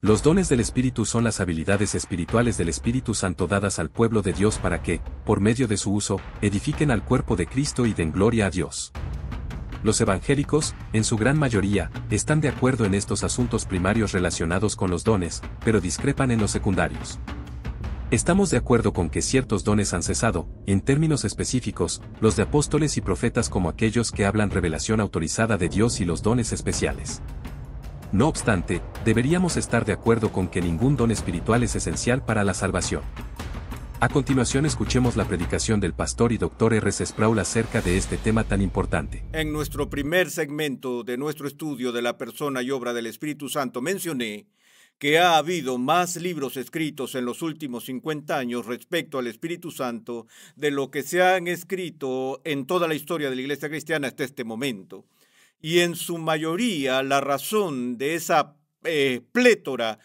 Los dones del Espíritu son las habilidades espirituales del Espíritu Santo dadas al pueblo de Dios para que, por medio de su uso, edifiquen al cuerpo de Cristo y den gloria a Dios. Los evangélicos, en su gran mayoría, están de acuerdo en estos asuntos primarios relacionados con los dones, pero discrepan en los secundarios. Estamos de acuerdo con que ciertos dones han cesado, en términos específicos, los de apóstoles y profetas como aquellos que hablan revelación autorizada de Dios y los dones especiales. No obstante, deberíamos estar de acuerdo con que ningún don espiritual es esencial para la salvación. A continuación escuchemos la predicación del pastor y Dr. R. C. Sproul acerca de este tema tan importante. En nuestro primer segmento de nuestro estudio de la persona y obra del Espíritu Santo mencioné que ha habido más libros escritos en los últimos 50 años respecto al Espíritu Santo de lo que se han escrito en toda la historia de la Iglesia cristiana hasta este momento. Y en su mayoría la razón de esa plétora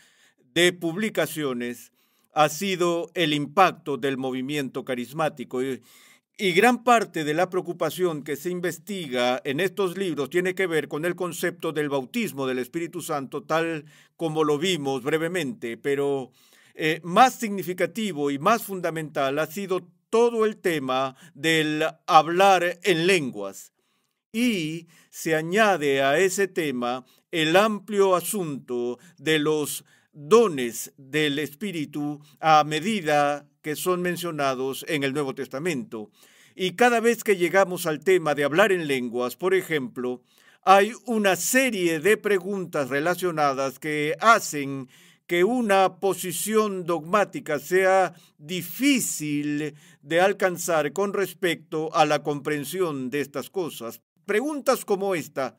de publicaciones ha sido el impacto del movimiento carismático. Y gran parte de la preocupación que se investiga en estos libros tiene que ver con el concepto del bautismo del Espíritu Santo, tal como lo vimos brevemente, pero más significativo y más fundamental ha sido todo el tema del hablar en lenguas. Y se añade a ese tema el amplio asunto de los dones del Espíritu a medida que son mencionados en el Nuevo Testamento. Y cada vez que llegamos al tema de hablar en lenguas, por ejemplo, hay una serie de preguntas relacionadas que hacen que una posición dogmática sea difícil de alcanzar con respecto a la comprensión de estas cosas. Preguntas como esta,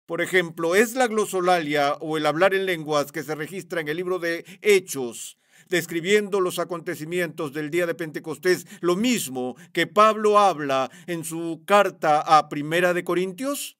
por ejemplo, ¿es la glosolalia o el hablar en lenguas que se registra en el libro de Hechos, describiendo los acontecimientos del día de Pentecostés, lo mismo que Pablo habla en su carta a Primera de Corintios?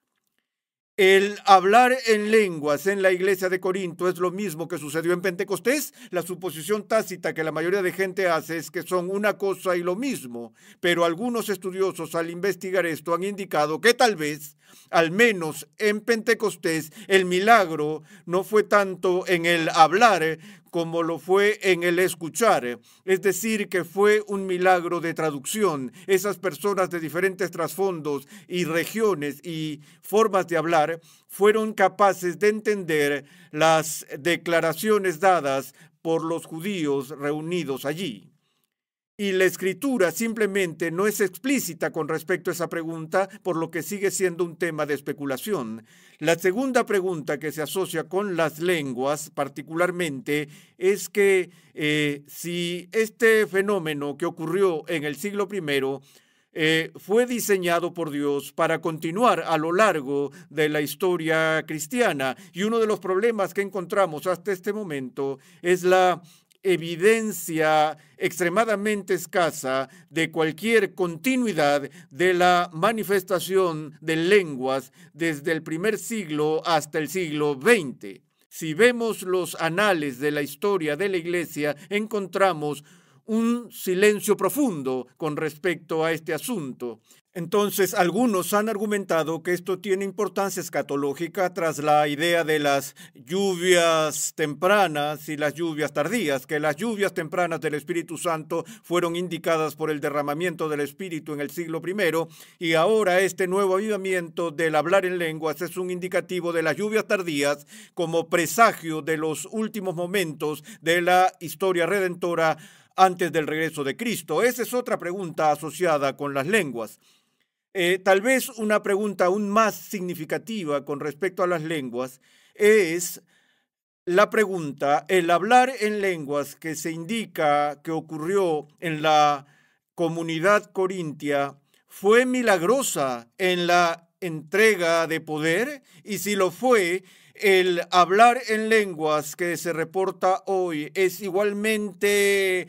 ¿El hablar en lenguas en la iglesia de Corinto es lo mismo que sucedió en Pentecostés? La suposición tácita que la mayoría de gente hace es que son una cosa y lo mismo, pero algunos estudiosos al investigar esto han indicado que tal vez, al menos en Pentecostés, el milagro no fue tanto en el hablar como lo fue en el escuchar, es decir, que fue un milagro de traducción. Esas personas de diferentes trasfondos y regiones y formas de hablar fueron capaces de entender las declaraciones dadas por los judíos reunidos allí. Y la Escritura simplemente no es explícita con respecto a esa pregunta, por lo que sigue siendo un tema de especulación. La segunda pregunta que se asocia con las lenguas particularmente es que si este fenómeno que ocurrió en el siglo I fue diseñado por Dios para continuar a lo largo de la historia cristiana. Y uno de los problemas que encontramos hasta este momento es la evidencia extremadamente escasa de cualquier continuidad de la manifestación de lenguas desde el primer siglo hasta el siglo XX. Si vemos los anales de la historia de la Iglesia, encontramos un silencio profundo con respecto a este asunto. Entonces, algunos han argumentado que esto tiene importancia escatológica tras la idea de las lluvias tempranas y las lluvias tardías, que las lluvias tempranas del Espíritu Santo fueron indicadas por el derramamiento del Espíritu en el siglo I, y ahora este nuevo avivamiento del hablar en lenguas es un indicativo de las lluvias tardías como presagio de los últimos momentos de la historia redentora antes del regreso de Cristo. Esa es otra pregunta asociada con las lenguas. Tal vez una pregunta aún más significativa con respecto a las lenguas es la pregunta, el hablar en lenguas que se indica que ocurrió en la comunidad corintia, ¿fue milagrosa en la entrega de poder? Y si lo fue, ¿el hablar en lenguas que se reporta hoy es igualmente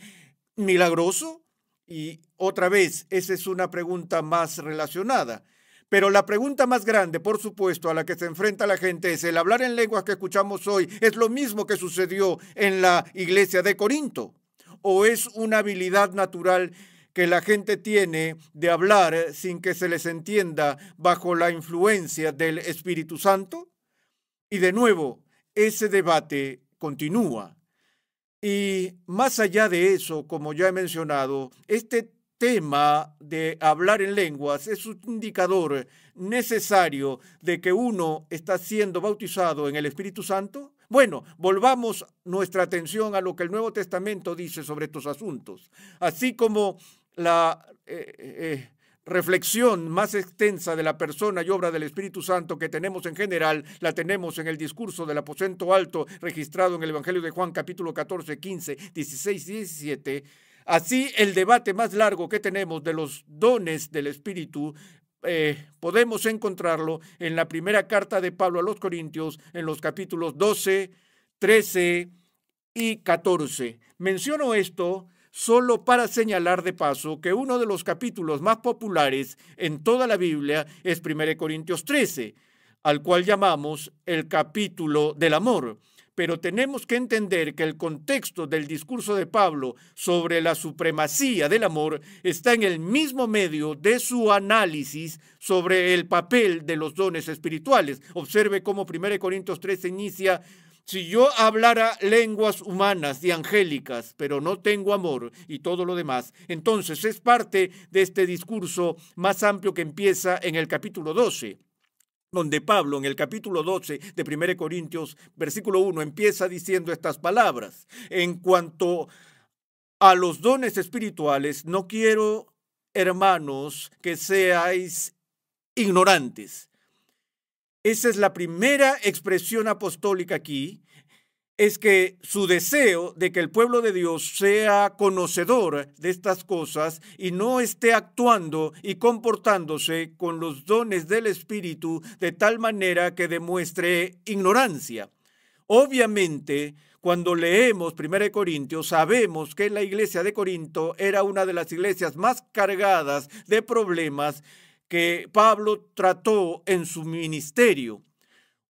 milagroso? Y otra vez, esa es una pregunta más relacionada. Pero la pregunta más grande, por supuesto, a la que se enfrenta la gente es, ¿el hablar en lenguas que escuchamos hoy es lo mismo que sucedió en la iglesia de Corinto? ¿O es una habilidad natural que la gente tiene de hablar sin que se les entienda bajo la influencia del Espíritu Santo? Y de nuevo, ese debate continúa. Y más allá de eso, como ya he mencionado, este tema de hablar en lenguas es un indicador necesario de que uno está siendo bautizado en el Espíritu Santo. Bueno, volvamos nuestra atención a lo que el Nuevo Testamento dice sobre estos asuntos, así como la reflexión más extensa de la persona y obra del Espíritu Santo que tenemos en general, la tenemos en el discurso del aposento alto registrado en el Evangelio de Juan, capítulo 14, 15, 16 y 17. Así, el debate más largo que tenemos de los dones del Espíritu podemos encontrarlo en la primera carta de Pablo a los Corintios, en los capítulos 12, 13 y 14. Menciono esto solo para señalar de paso que uno de los capítulos más populares en toda la Biblia es 1 Corintios 13, al cual llamamos el capítulo del amor. Pero tenemos que entender que el contexto del discurso de Pablo sobre la supremacía del amor está en el mismo medio de su análisis sobre el papel de los dones espirituales. Observe cómo 1 Corintios 13 inicia: si yo hablara lenguas humanas y angélicas, pero no tengo amor y todo lo demás, entonces es parte de este discurso más amplio que empieza en el capítulo 12, donde Pablo en el capítulo 12 de 1 Corintios, versículo 1, empieza diciendo estas palabras: en cuanto a los dones espirituales, no quiero, hermanos, que seáis ignorantes. Esa es la primera expresión apostólica aquí, es que su deseo de que el pueblo de Dios sea conocedor de estas cosas y no esté actuando y comportándose con los dones del Espíritu de tal manera que demuestre ignorancia. Obviamente, cuando leemos 1 Corintios, sabemos que la iglesia de Corinto era una de las iglesias más cargadas de problemas que Pablo trató en su ministerio.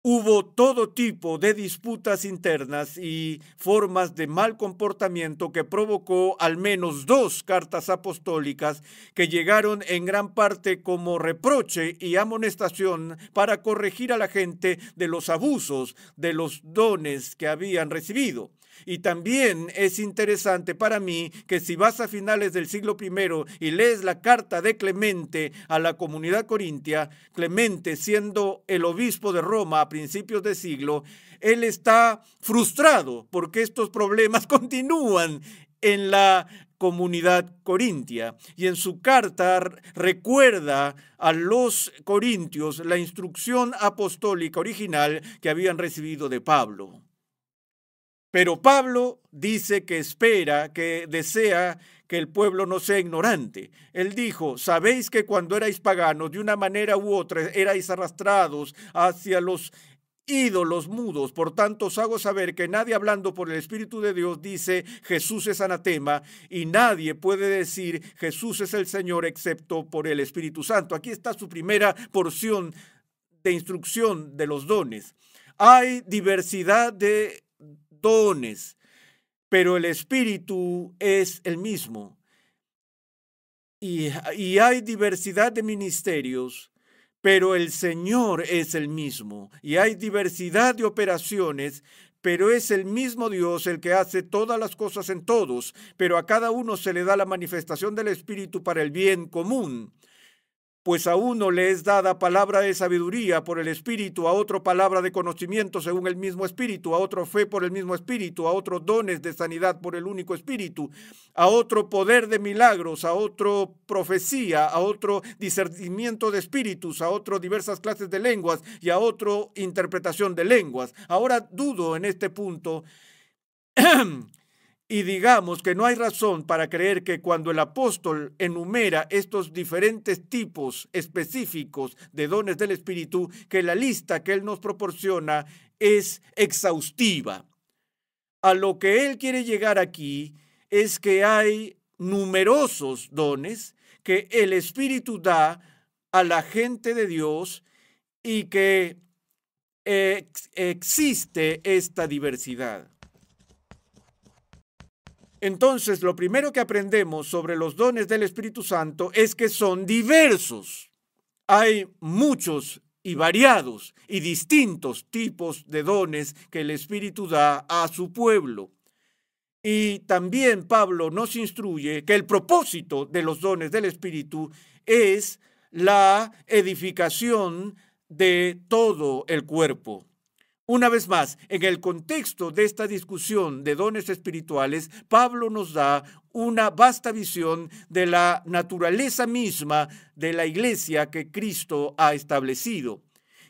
Hubo todo tipo de disputas internas y formas de mal comportamiento que provocó al menos 2 cartas apostólicas que llegaron en gran parte como reproche y amonestación para corregir a la gente de los abusos de los dones que habían recibido. Y también es interesante para mí que si vas a finales del siglo I y lees la carta de Clemente a la comunidad corintia, Clemente siendo el obispo de Roma a principios de siglo, él está frustrado porque estos problemas continúan en la comunidad corintia. Y en su carta recuerda a los corintios la instrucción apostólica original que habían recibido de Pablo. Pero Pablo dice que espera, que desea que el pueblo no sea ignorante. Él dijo: sabéis que cuando erais paganos, de una manera u otra, erais arrastrados hacia los ídolos mudos. Por tanto, os hago saber que nadie hablando por el Espíritu de Dios dice Jesús es anatema, y nadie puede decir Jesús es el Señor excepto por el Espíritu Santo. Aquí está su primera porción de instrucción de los dones. Hay diversidad de dones, pero el Espíritu es el mismo. Y hay diversidad de ministerios, pero el Señor es el mismo. Y hay diversidad de operaciones, pero es el mismo Dios el que hace todas las cosas en todos, pero a cada uno se le da la manifestación del Espíritu para el bien común. Pues a uno le es dada palabra de sabiduría por el Espíritu, a otro palabra de conocimiento según el mismo Espíritu, a otro fe por el mismo Espíritu, a otro dones de sanidad por el único Espíritu, a otro poder de milagros, a otro profecía, a otro discernimiento de espíritus, a otro diversas clases de lenguas y a otro interpretación de lenguas. Ahora dudo en este punto y digamos que no hay razón para creer que cuando el apóstol enumera estos diferentes tipos específicos de dones del Espíritu, que la lista que él nos proporciona es exhaustiva. A lo que él quiere llegar aquí es que hay numerosos dones que el Espíritu da a la gente de Dios y que existe esta diversidad. Entonces, lo primero que aprendemos sobre los dones del Espíritu Santo es que son diversos. Hay muchos y variados y distintos tipos de dones que el Espíritu da a su pueblo. Y también Pablo nos instruye que el propósito de los dones del Espíritu es la edificación de todo el cuerpo. Una vez más, en el contexto de esta discusión de dones espirituales, Pablo nos da una vasta visión de la naturaleza misma de la iglesia que Cristo ha establecido,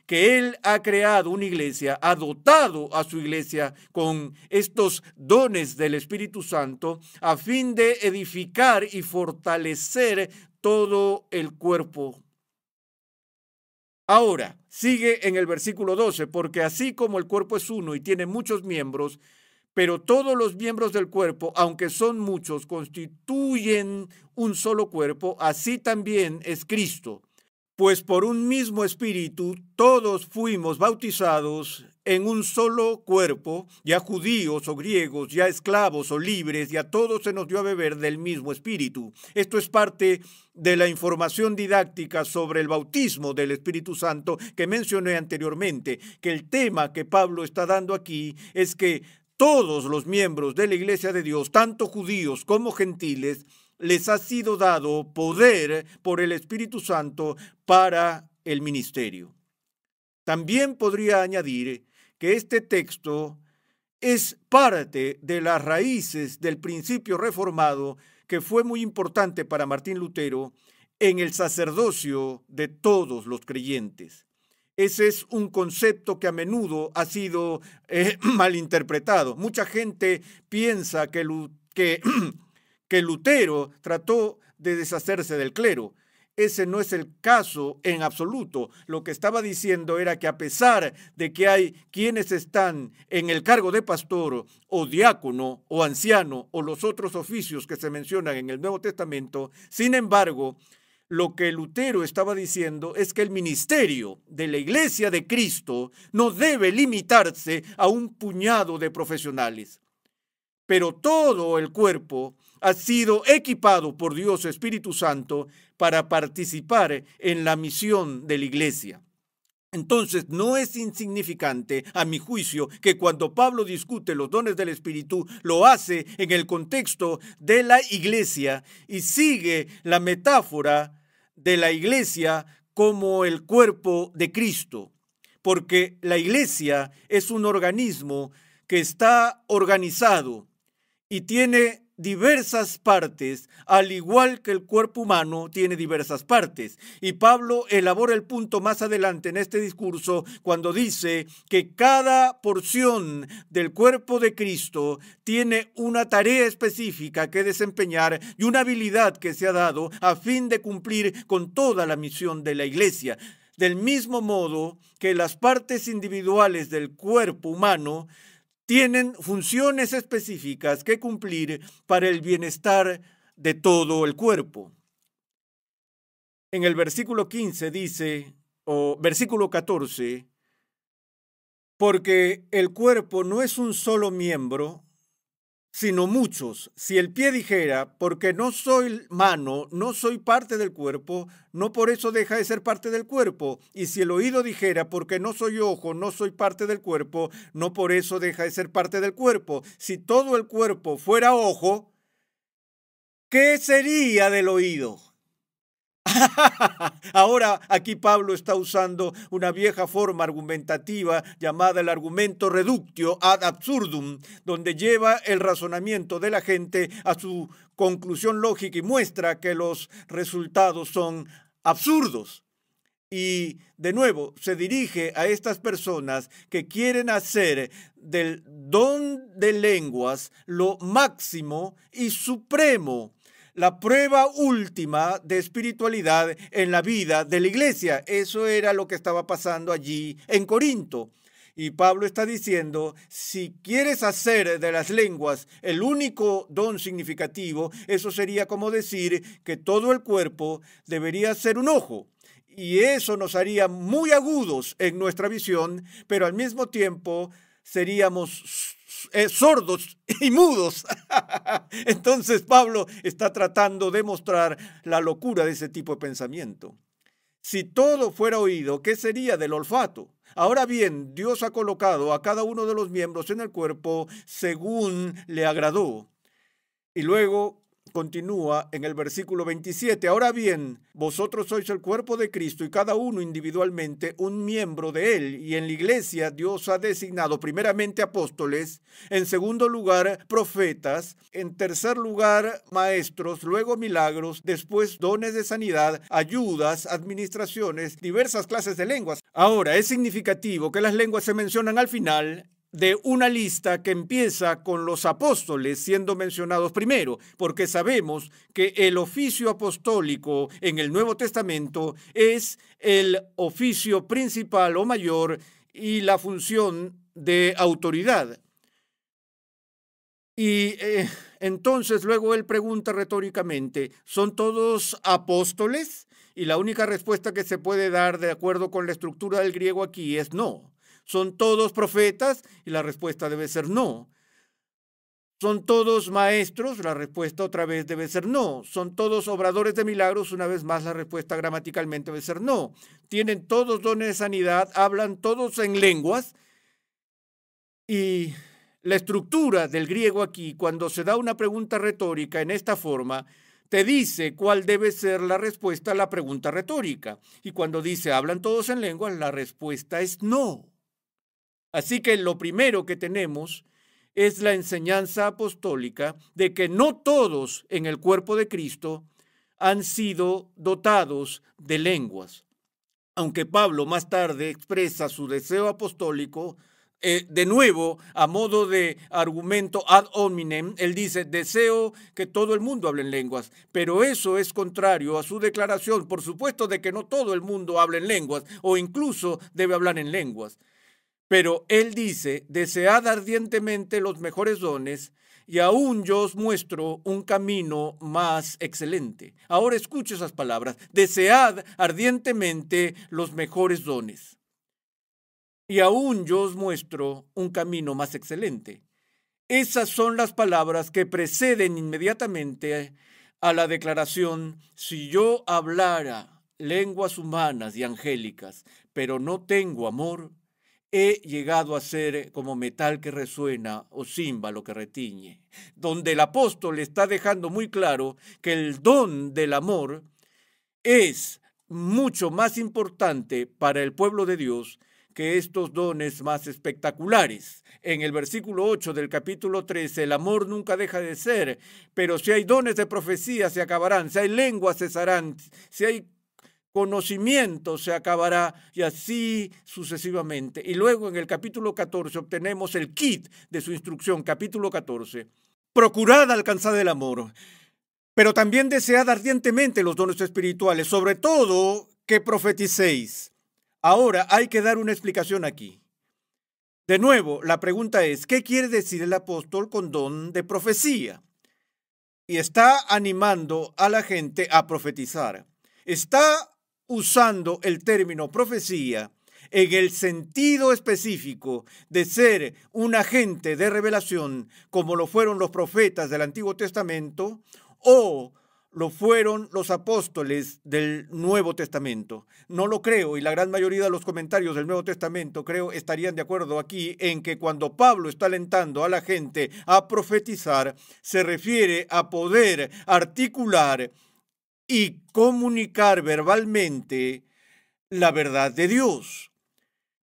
que Él ha creado una iglesia, ha dotado a su iglesia con estos dones del Espíritu Santo a fin de edificar y fortalecer todo el cuerpo. Ahora, sigue en el versículo 12, porque así como el cuerpo es uno y tiene muchos miembros, pero todos los miembros del cuerpo, aunque son muchos, constituyen un solo cuerpo, así también es Cristo. Pues por un mismo espíritu todos fuimos bautizados en un solo cuerpo, ya judíos o griegos, ya esclavos o libres, y a todos se nos dio a beber del mismo espíritu. Esto es parte de la información didáctica sobre el bautismo del Espíritu Santo que mencioné anteriormente, que el tema que Pablo está dando aquí es que todos los miembros de la Iglesia de Dios, tanto judíos como gentiles, les ha sido dado poder por el Espíritu Santo para el ministerio. También podría añadir que este texto es parte de las raíces del principio reformado que fue muy importante para Martín Lutero en el sacerdocio de todos los creyentes. Ese es un concepto que a menudo ha sido malinterpretado. Mucha gente piensa que Lutero trató de deshacerse del clero. Ese no es el caso en absoluto. Lo que estaba diciendo era que a pesar de que hay quienes están en el cargo de pastor o diácono o anciano o los otros oficios que se mencionan en el Nuevo Testamento, sin embargo, lo que Lutero estaba diciendo es que el ministerio de la Iglesia de Cristo no debe limitarse a un puñado de profesionales, pero todo el cuerpo ha sido equipado por Dios Espíritu Santo para participar en la misión de la iglesia. Entonces, no es insignificante, a mi juicio, que cuando Pablo discute los dones del Espíritu, lo hace en el contexto de la iglesia y sigue la metáfora de la iglesia como el cuerpo de Cristo, porque la iglesia es un organismo que está organizado y tiene diversas partes, al igual que el cuerpo humano tiene diversas partes. Y Pablo elabora el punto más adelante en este discurso cuando dice que cada porción del cuerpo de Cristo tiene una tarea específica que desempeñar y una habilidad que se ha dado a fin de cumplir con toda la misión de la iglesia. Del mismo modo que las partes individuales del cuerpo humano tienen funciones específicas que cumplir para el bienestar de todo el cuerpo. En el versículo 15 dice, o versículo 14, porque el cuerpo no es un solo miembro, sino muchos. Si el pie dijera, porque no soy mano, no soy parte del cuerpo, no por eso deja de ser parte del cuerpo. Y si el oído dijera, porque no soy ojo, no soy parte del cuerpo, no por eso deja de ser parte del cuerpo. Si todo el cuerpo fuera ojo, ¿qué sería del oído? Ahora aquí Pablo está usando una vieja forma argumentativa llamada el argumento reductio ad absurdum, donde lleva el razonamiento de la gente a su conclusión lógica y muestra que los resultados son absurdos. Y de nuevo se dirige a estas personas que quieren hacer del don de lenguas lo máximo y supremo, la prueba última de espiritualidad en la vida de la iglesia. Eso era lo que estaba pasando allí en Corinto. Y Pablo está diciendo, si quieres hacer de las lenguas el único don significativo, eso sería como decir que todo el cuerpo debería ser un ojo. Y eso nos haría muy agudos en nuestra visión, pero al mismo tiempo seríamos sordos y mudos. Entonces Pablo está tratando de mostrar la locura de ese tipo de pensamiento. Si todo fuera oído, ¿qué sería del olfato? Ahora bien, Dios ha colocado a cada uno de los miembros en el cuerpo según le agradó. Y luego continúa en el versículo 27. Ahora bien, vosotros sois el cuerpo de Cristo y cada uno individualmente un miembro de él. Y en la iglesia Dios ha designado primeramente apóstoles, en segundo lugar profetas, en tercer lugar maestros, luego milagros, después dones de sanidad, ayudas, administraciones, diversas clases de lenguas. Ahora, es significativo que las lenguas se mencionan al final de una lista que empieza con los apóstoles siendo mencionados primero, porque sabemos que el oficio apostólico en el Nuevo Testamento es el oficio principal o mayor y la función de autoridad. Y entonces luego él pregunta retóricamente, ¿son todos apóstoles? Y la única respuesta que se puede dar de acuerdo con la estructura del griego aquí es no. ¿Son todos profetas? Y la respuesta debe ser no. ¿Son todos maestros? La respuesta otra vez debe ser no. ¿Son todos obradores de milagros? Una vez más la respuesta gramaticalmente debe ser no. ¿Tienen todos dones de sanidad? ¿Hablan todos en lenguas? Y la estructura del griego aquí, cuando se da una pregunta retórica en esta forma, te dice cuál debe ser la respuesta a la pregunta retórica. Y cuando dice ¿hablan todos en lenguas? La respuesta es no. Así que lo primero que tenemos es la enseñanza apostólica de que no todos en el cuerpo de Cristo han sido dotados de lenguas. Aunque Pablo más tarde expresa su deseo apostólico, de nuevo, a modo de argumento ad hominem, él dice, deseo que todo el mundo hable en lenguas, pero eso es contrario a su declaración, por supuesto, de que no todo el mundo habla en lenguas, o incluso debe hablar en lenguas. Pero él dice, desead ardientemente los mejores dones, y aún yo os muestro un camino más excelente. Ahora escuche esas palabras, desead ardientemente los mejores dones, y aún yo os muestro un camino más excelente. Esas son las palabras que preceden inmediatamente a la declaración, si yo hablara lenguas humanas y angélicas, pero no tengo amor, he llegado a ser como metal que resuena o címbalo que retiñe, donde el apóstol está dejando muy claro que el don del amor es mucho más importante para el pueblo de Dios que estos dones más espectaculares. En el versículo 8 del capítulo 13, el amor nunca deja de ser, pero si hay dones de profecía se acabarán, si hay lenguas cesarán, si hay conocimiento se acabará y así sucesivamente. Y luego en el capítulo 14 obtenemos el kit de su instrucción, capítulo 14. Procurad alcanzar el amor, pero también desead ardientemente los dones espirituales, sobre todo que profeticéis. Ahora hay que dar una explicación aquí. De nuevo, la pregunta es, ¿qué quiere decir el apóstol con don de profecía? Y está animando a la gente a profetizar. Está usando el término profecía en el sentido específico de ser un agente de revelación, como lo fueron los profetas del Antiguo Testamento o lo fueron los apóstoles del Nuevo Testamento. No lo creo, y la gran mayoría de los comentarios del Nuevo Testamento creo estarían de acuerdo aquí en que cuando Pablo está alentando a la gente a profetizar, se refiere a poder articular y comunicar verbalmente la verdad de Dios.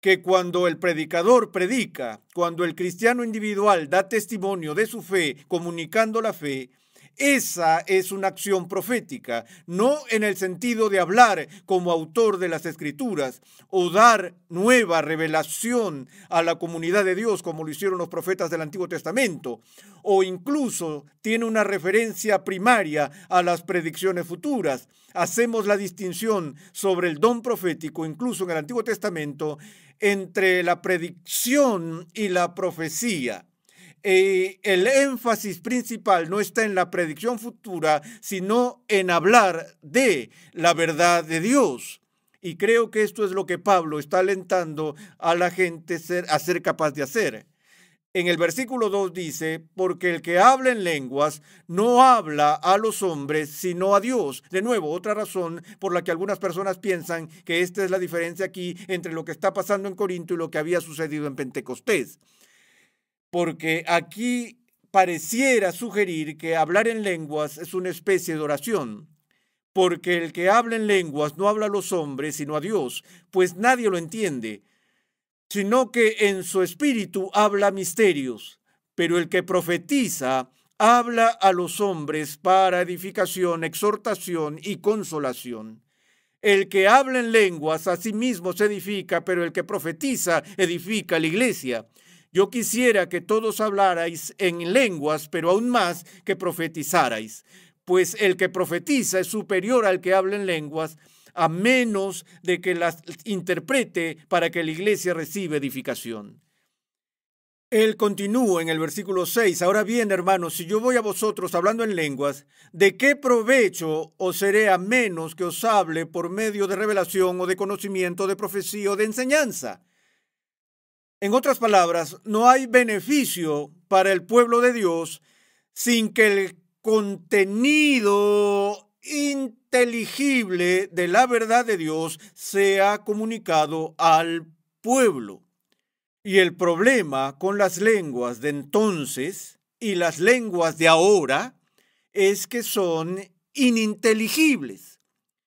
Que cuando el predicador predica, cuando el cristiano individual da testimonio de su fe, comunicando la fe, esa es una acción profética, no en el sentido de hablar como autor de las Escrituras o dar nueva revelación a la comunidad de Dios como lo hicieron los profetas del Antiguo Testamento, o incluso tiene una referencia primaria a las predicciones futuras. Hacemos la distinción sobre el don profético, incluso en el Antiguo Testamento, entre la predicción y la profecía. El énfasis principal no está en la predicción futura, sino en hablar de la verdad de Dios. Y creo que esto es lo que Pablo está alentando a la gente a ser capaz de hacer. En el versículo 2 dice, porque el que habla en lenguas no habla a los hombres, sino a Dios. De nuevo, otra razón por la que algunas personas piensan que esta es la diferencia aquí entre lo que está pasando en Corinto y lo que había sucedido en Pentecostés. Porque aquí pareciera sugerir que hablar en lenguas es una especie de oración. Porque el que habla en lenguas no habla a los hombres, sino a Dios, pues nadie lo entiende, sino que en su espíritu habla misterios, pero el que profetiza habla a los hombres para edificación, exhortación y consolación. El que habla en lenguas a sí mismo se edifica, pero el que profetiza edifica la iglesia. Yo quisiera que todos hablarais en lenguas, pero aún más que profetizarais, pues el que profetiza es superior al que habla en lenguas, a menos de que las interprete para que la iglesia reciba edificación. Él continúa en el versículo 6. Ahora bien, hermanos, si yo voy a vosotros hablando en lenguas, ¿de qué provecho os seré a menos que os hable por medio de revelación o de conocimiento, de profecía o de enseñanza? En otras palabras, no hay beneficio para el pueblo de Dios sin que el contenido inteligible de la verdad de Dios sea comunicado al pueblo. Y el problema con las lenguas de entonces y las lenguas de ahora es que son ininteligibles,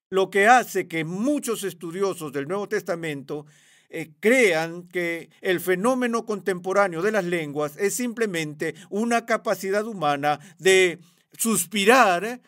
lo que hace que muchos estudiosos del Nuevo Testamento crean que el fenómeno contemporáneo de las lenguas es simplemente una capacidad humana de suspirar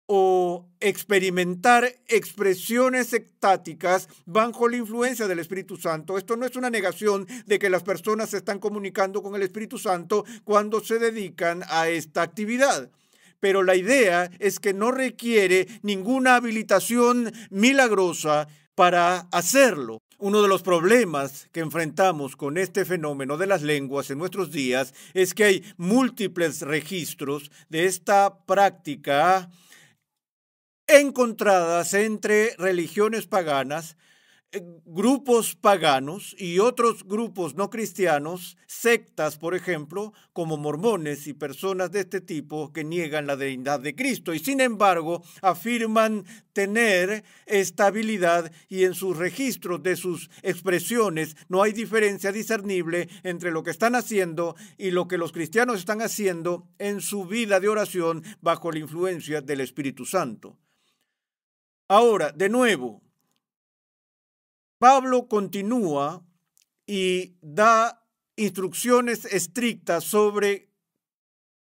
o experimentar expresiones extáticas bajo la influencia del Espíritu Santo. Esto no es una negación de que las personas se están comunicando con el Espíritu Santo cuando se dedican a esta actividad. Pero la idea es que no requiere ninguna habilitación milagrosa para hacerlo. Uno de los problemas que enfrentamos con este fenómeno de las lenguas en nuestros días es que hay múltiples registros de esta práctica encontradas entre religiones paganas, grupos paganos y otros grupos no cristianos, sectas, por ejemplo, como mormones y personas de este tipo que niegan la deidad de Cristo y sin embargo afirman tener estabilidad y en sus registros de sus expresiones no hay diferencia discernible entre lo que están haciendo y lo que los cristianos están haciendo en su vida de oración bajo la influencia del Espíritu Santo. Ahora, de nuevo, Pablo continúa y da instrucciones estrictas sobre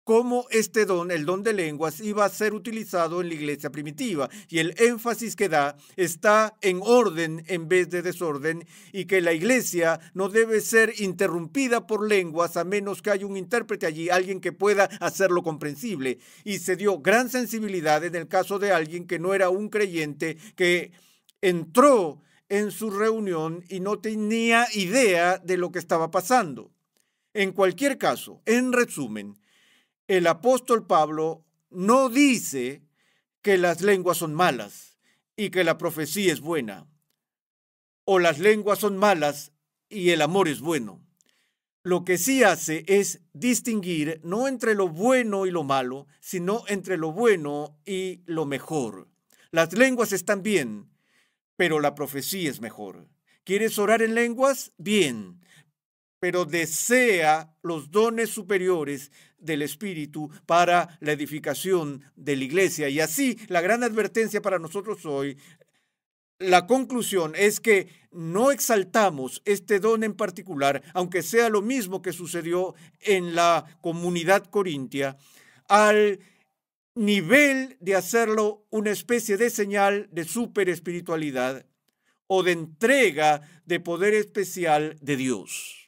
cómo este don, el don de lenguas, iba a ser utilizado en la iglesia primitiva. Y el énfasis que da está en orden en vez de desorden y que la iglesia no debe ser interrumpida por lenguas a menos que haya un intérprete allí, alguien que pueda hacerlo comprensible. Y se dio gran sensibilidad en el caso de alguien que no era un creyente, que entró en su reunión y no tenía idea de lo que estaba pasando. En cualquier caso, en resumen, el apóstol Pablo no dice que las lenguas son malas y que la profecía es buena, o las lenguas son malas y el amor es bueno. Lo que sí hace es distinguir no entre lo bueno y lo malo, sino entre lo bueno y lo mejor. Las lenguas están bien, pero la profecía es mejor. ¿Quieres orar en lenguas? Bien, pero desea los dones superiores del Espíritu para la edificación de la iglesia. Y así, la gran advertencia para nosotros hoy, la conclusión es que no exaltamos este don en particular, aunque sea lo mismo que sucedió en la comunidad corintia, al nivel de hacerlo una especie de señal de superespiritualidad o de entrega de poder especial de Dios.